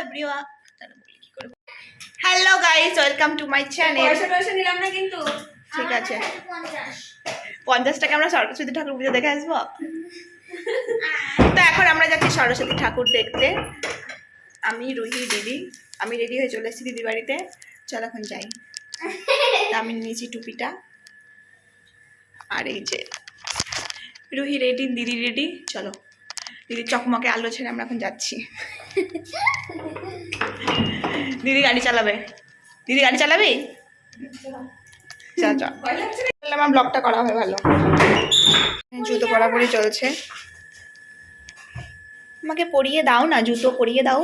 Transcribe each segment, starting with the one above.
Everyone, hello guys, welcome to my channel. পয়সা নিলাম না কিন্তু। ঠিক আছে, 50 টাকা আমরা সরস্বতী ঠাকুর পুজো দেখে আসবো। তো এখন আমরা যাচ্ছি সরস্বতী ঠাকুর দেখতে। আমি রুহি দিদি, আমি রেডি হয়ে চলে এসেছি দিদি বাড়িতে। চল এখন যাই। আমি নিয়েছি টুপিটা, আর এই যে রুহি রেডি, দিদি রেডি। চলো, দিদি চকমকে আলো ছেড়ে আমরা এখন যাচ্ছি। দিদি গাড়ি চালাবে, দিদি গাড়ি চালাবি? চল চল, আমার ব্লগটা করা হয় ভালো। জুতো পরাপরি চলছে। আমাকে পরিয়ে দাও না, জুতো পরিয়ে দাও।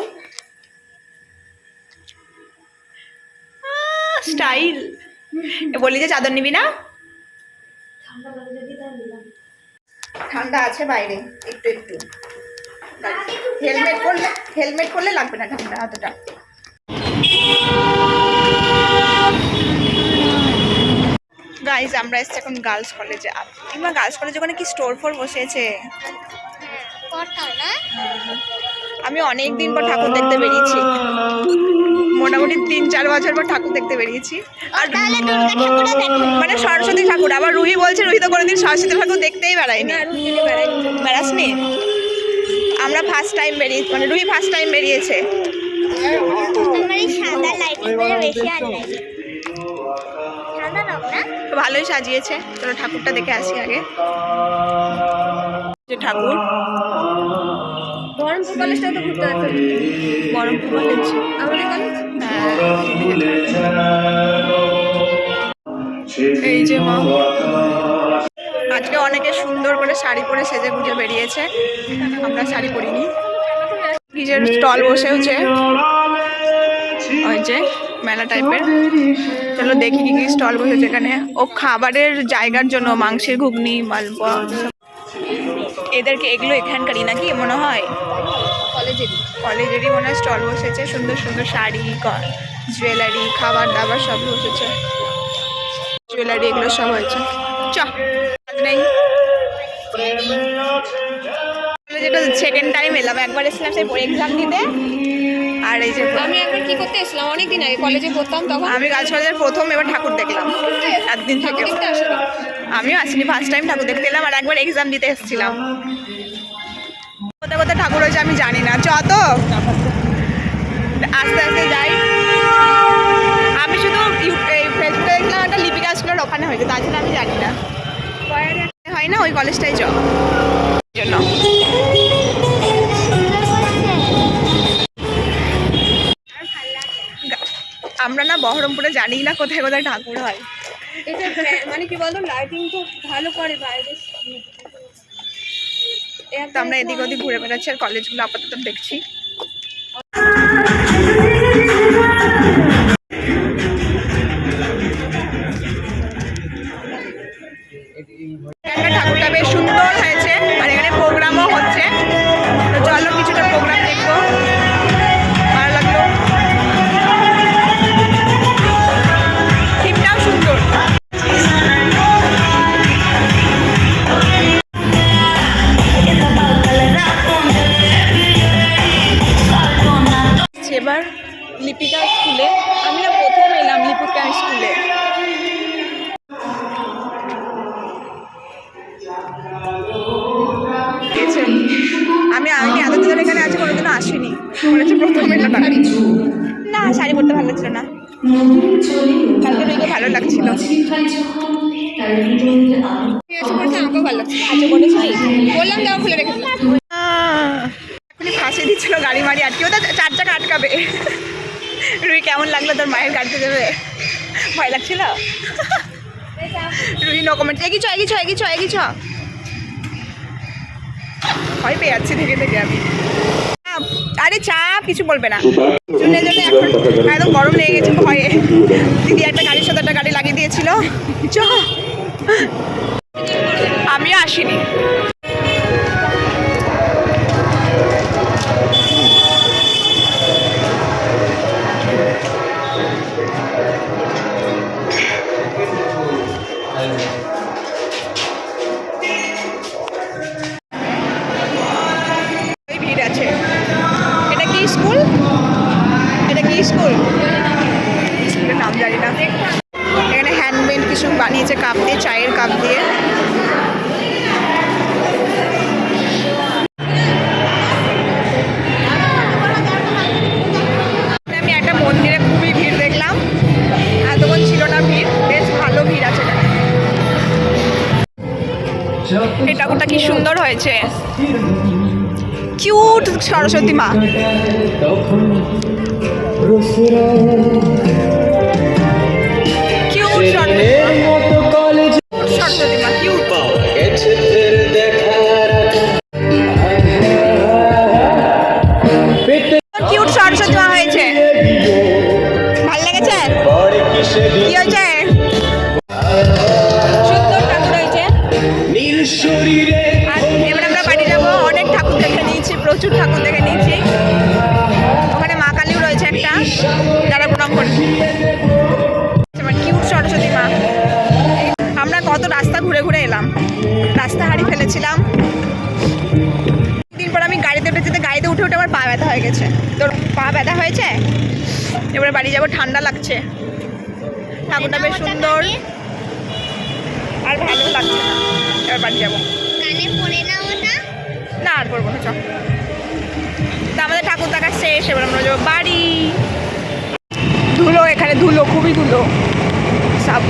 স্টাইল। বলি যে চাদর নিবি না? ঠান্ডা আছে বাইরে একটু একটু। হেলমেট পরলে লাগবে না ঠান্ডা অতটা। গাইজ, আমরা এসছি এখন গার্লস কলেজে। কিংবা গার্লস কলেজে ওখানে কি স্টোর ফোর বসেছে। আমি অনেক দিন পর ঠাকুর দেখতে বেরিয়েছি, মোটামুটি 3-4 বছর পর ঠাকুর দেখতে বেরিয়েছি। আর মানে সরস্বতী ঠাকুর। আবার রুহি বলছে রুহি তো কোনোদিন সরস্বতী ঠাকুর দেখতেই বেড়ায়নি। বেড়াসনি? আমরা ফার্স্ট টাইম বেরিয়েছি, মানে রুহি ফার্স্ট টাইম বেরিয়েছে। ভালোই সাজিয়েছে। চলো ঠাকুরটা দেখে আসি আগে। যে ঠাকুর বহরমপুর কলেজটাও তো ঘুরতে যাচ্ছে। বহরমপুর কলেজ আমাদের কলেজ। এই যে মা, আজকে অনেকে সুন্দর করে শাড়ি পরে সেজে গুজে বেরিয়েছে। আমরা শাড়ি পরিনি। নিজের স্টল বসেওছে, ওই যে মেলা টাইপের। চলো দেখি কি কি স্টল বসেছে এখানে। ও খাবারের জায়গার জন্য মাংসের ঘুগনি, মালপোয়া, এদেরকে এগুলো এখানকারই নাকি মনে হয়, কলেজেরই মনে হয় স্টল বসেছে। সুন্দর সুন্দর শাড়ি, জুয়েলারি, খাবার দাবার সব বসেছে। জুয়েলারি এগুলো সব হয়েছে। নেই, যেটা সেকেন্ড টাইম এলাম। একবার এসেছিলাম সেই এক্সাম দিতে, আর এই যে আমি একবার কি করতে এসেছিলাম অনেকদিন আগে, কলেজে পড়তাম তখন। আমি গার্লস কলেজের প্রথম এবার ঠাকুর দেখলাম। একদিন থেকে আমিও আসিনি, ফার্স্ট টাইম ঠাকুর দেখতে এলাম। আর একবার এক্সাম দিতে এসেছিলাম। কোথায় কোথায় ঠাকুর হয়েছে আমি জানি না। যত আস্তে আস্তে যাই। আমি শুধু ফেসবুকে দেখলাম একটা লিপিকা স্কুলের ওখানে হয়েছে, তাছাড়া আমি জানি না। হয় না ওই কলেজটাই জন্য আমরা না বহরমপুরে জানি না কোথায় কোথায় ঠাকুর হয়। এটা মানে কি বলতো, লাইটিং তো ভালো করে বাইরে। তো আমরা এদিক ওদিক ঘুরে বেড়াচ্ছি আর কলেজগুলো আপাতত দেখছি। ঠাকুরটা বেশ সুন্দর হয়েছে, আর এখানে প্রোগ্রামও হচ্ছে। তো চলো কিছুটা প্রোগ্রাম দেখবো। ভালো লাগলো, থিমটাও সুন্দর। এবার লিপিকা স্কুলে, আমি না প্রথম এলাম লিপিকা স্কুলে। আমি এতদিন এখানে আজ কোনোদিনও আসিনি, মনে হচ্ছে প্রথম এলাম। না, শাড়ি পরতে ভালো লাগছিল না, কালকে রুইকে ভালো লাগছিল। আমাকেও ভালো লাগছে। আচ্ছা বলেছিলি, বললাম দাও খুলে রেখেছিলাম। এখনই ফাঁসি দিচ্ছিল গাড়ি মারি আটকে, ওটা 4 চাকা আটকাবে। রুই কেমন লাগলো তোর মায়ের গাড়িতে যাবে? ভয় লাগছিল? রুই নো কমেন্ট। এগিছ ভয় পেয়ে যাচ্ছি থেকে থেকে আমি। আরে চাপ, কিছু বলবে না। জন্য এখন একদম গরম লেগে গেছে ভয়ে। দিদি একটা গাড়ির সাথে একটা গাড়ি লাগিয়ে দিয়েছিল। আমিও আসিনি। ভিড় আছে। এটা কি স্কুল? স্কুল। স্কুলের নাম জানি না। এখানে হ্যান্ডমেড কিছু বানিয়েছে কাপ দিয়ে, চায়ের কাপ দিয়ে। আমি একটা মন্দিরে খুবই ভিড় দেখলাম, এতক্ষণ ছিল না ভিড়, বেশ ভালো ভিড় আছে এখানে। এই ঠাকুরটা কি সুন্দর হয়েছে, কিউট সরস্বতী মা। কিউট সরস্বতী মা, কিউট। কিউট সরস্বতী মা হয়েছে, ভালো লেগেছে। কি হয়েছে? সুন্দর ঠাকুর হয়েছে। আর এবার আমরা বাড়ি যাবো। অনেক ঠাকুর দেখে নিয়েছি, প্রচুর ঠাকুর দেখে নিয়েছি। ওখানে মা কালীও রয়েছে একটা, যারা প্রণাম করি। কিউট সরস্বতী মা। আমরা কত রাস্তা ঘুরে ঘুরে এলাম, রাস্তা হারিয়ে ফেলেছিলাম। দিন পর আমি গাড়িতে উঠেছি, গাড়িতে উঠে উঠে আমার পা ব্যথা হয়ে গেছে। তোর পা ব্যথা হয়েছে? এবারে বাড়ি যাবো, ঠান্ডা লাগছে। ঠাকুরটা বেশ সুন্দর, আর ভালো লাগছে না। এবার বাড়ি যাবো। কানে পড়ে না ওটা? না আর করবো না, চল। তা আমাদের ঠাকুর দেখা শেষ, এবার আমরা যাবো বাড়ি। ধুলো, এখানে ধুলো, খুবই ধুলো সব।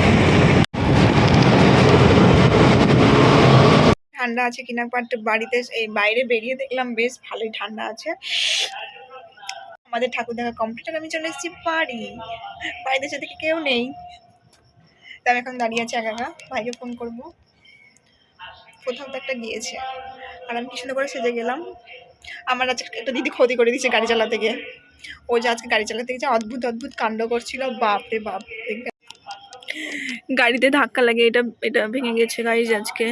ঠান্ডা আছে কিনা বাট বাড়িতে, এই বাইরে বেরিয়ে দেখলাম বেশ ভালোই ঠান্ডা আছে। আমাদের ঠাকুর দেখা কমপ্লিট, আমি চলে এসেছি বাড়ি। বাড়িতে সাথে কেউ নেই, তাই আমি এখন দাঁড়িয়ে আছি একা একা। ভাইকে ফোন করবো, কোথাও তো একটা গিয়েছে। আর আমি কি সুন্দর করে সেজে গেলাম। আমার আজকে একটা দিদি ক্ষতি করে দিয়েছে গাড়ি চালাতে গিয়ে। ও যে আজকে গাড়ি চালাতে গেছে, অদ্ভুত অদ্ভুত কাণ্ড করছিল, বাপ রে বাপ। গাড়িতে ধাক্কা লাগে, এটা এটা ভেঙে গেছে গাইজ আজকে।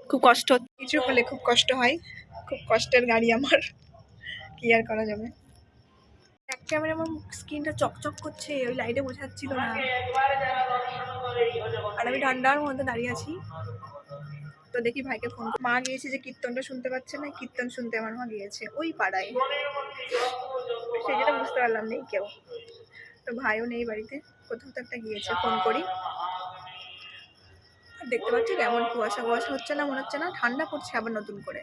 খুব কষ্ট, কিছু হলে খুব কষ্ট হয়, খুব কষ্টের গাড়ি আমার, কি আর করা যাবে। এক ক্যামেরা আমার স্ক্রিনটা চকচক করছে, ওই লাইটে বোঝাচ্ছিল না। আর আমি ঠান্ডার মধ্যে দাঁড়িয়ে আছি। তো দেখি ভাইকে ফোন, মা গিয়েছে যে কীর্তনটা শুনতে পাচ্ছে না, কীর্তন শুনতে আমার মা গিয়েছে ওই পাড়ায়। সেই যেটা বুঝতে পারলাম নেই কেউ, তো ভাইও নেই বাড়িতে, কোথাও তো একটা গিয়েছে। ফোন করি। দেখতে পাচ্ছি কেমন কুয়াশা কুয়াশা হচ্ছে না, মনে হচ্ছে না ঠান্ডা পড়ছে আবার নতুন করে।